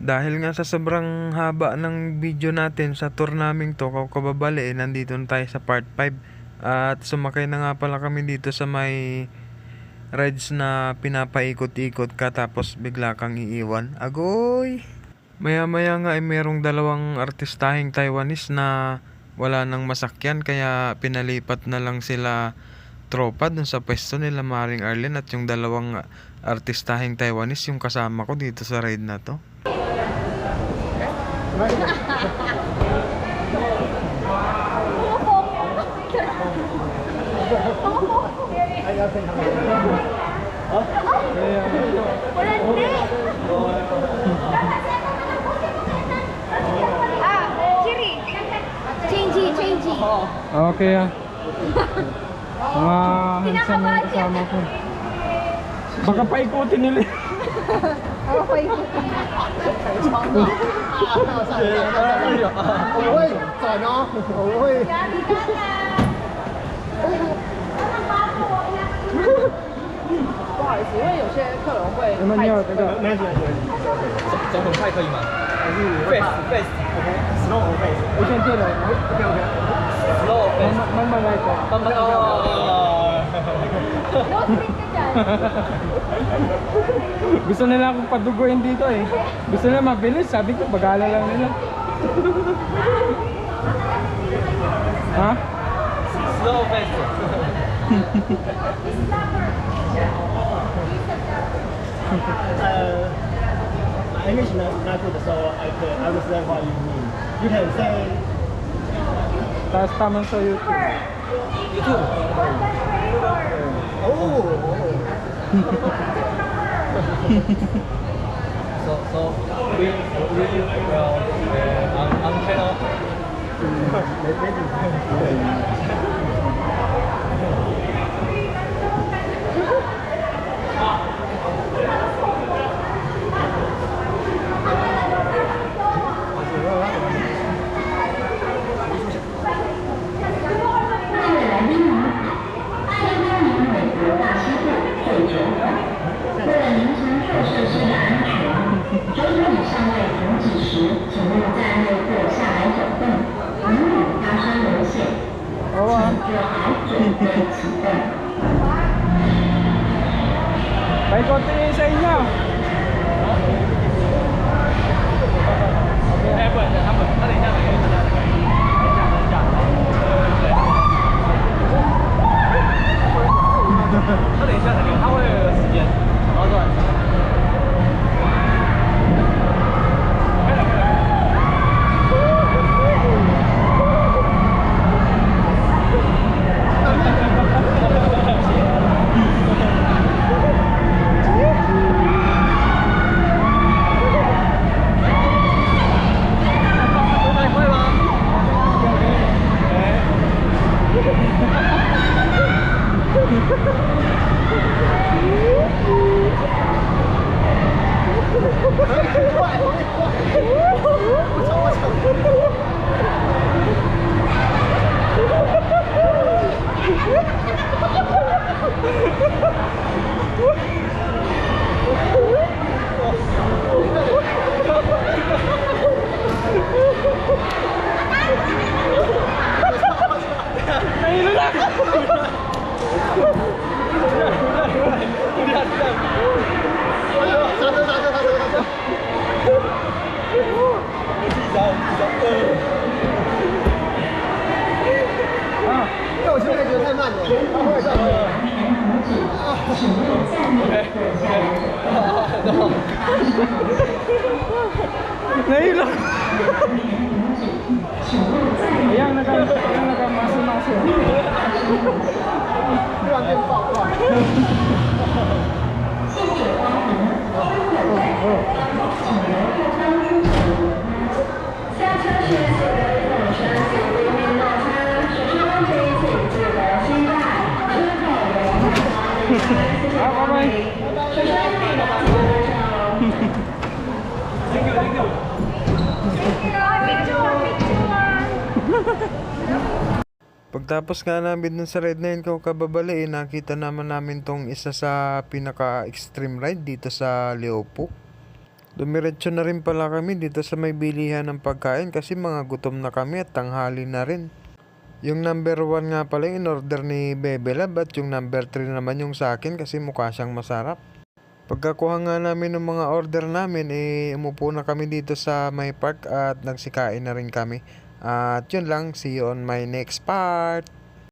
Dahil nga sa sobrang haba ng video natin sa tour namin to, kababali, nandito na tayo sa part 5. At sumakay na nga pala kami dito sa may rides na pinapaikot-ikot ka tapos bigla kang iiwan. Agoy! Maya-maya nga ay merong dalawang artistaheng Taiwanese na wala nang masakyan kaya pinalipat na lang sila tropa dun sa pwesto nila Maring Arlen at yung dalawang artistaheng Taiwanese yung kasama ko dito sa ride na to. Okay ah. Mga handsome na kasama ko. Baka paikutin nila. Ako pa yun. Naman niyo, taga. 走很快可以吗？还是 face slow face 我先借了。 slow face 慢慢来走。慢慢哦。 Gusto nila akong paduguin dito eh. Gusto nila mabilis, sabi ko bagala lang nila. Ha? slow face My English not good, so I can understand what you mean. You can say, Tapos tamang sa YouTube. YouTube oh, so we will on channel Oo ah. Paikutin sa inyo. 哎，不，他等一下，等一下，他会有时间，然后转。 因为我现在觉得太慢了，他会这样。Nahilo. Ayan, nagamaso-maso. 突然变爆挂。Ah, bye-bye. Pagtapos nga namin dun sa ride na yun kababali, nakita naman namin tong isa sa pinaka-extreme ride dito sa Leopold. Dumiretso na rin pala kami dito sa may bilihan ng pagkain kasi mga gutom na kami at tanghali na rin. Yung number 1 nga pala yung in-order ni Bebelab at yung number 3 naman yung sa akin kasi mukha siyang masarap. Pagkakuha nga namin ng mga order namin, umupo na kami dito sa may park at nagsikain na rin kami. At yun lang, see you on my next part.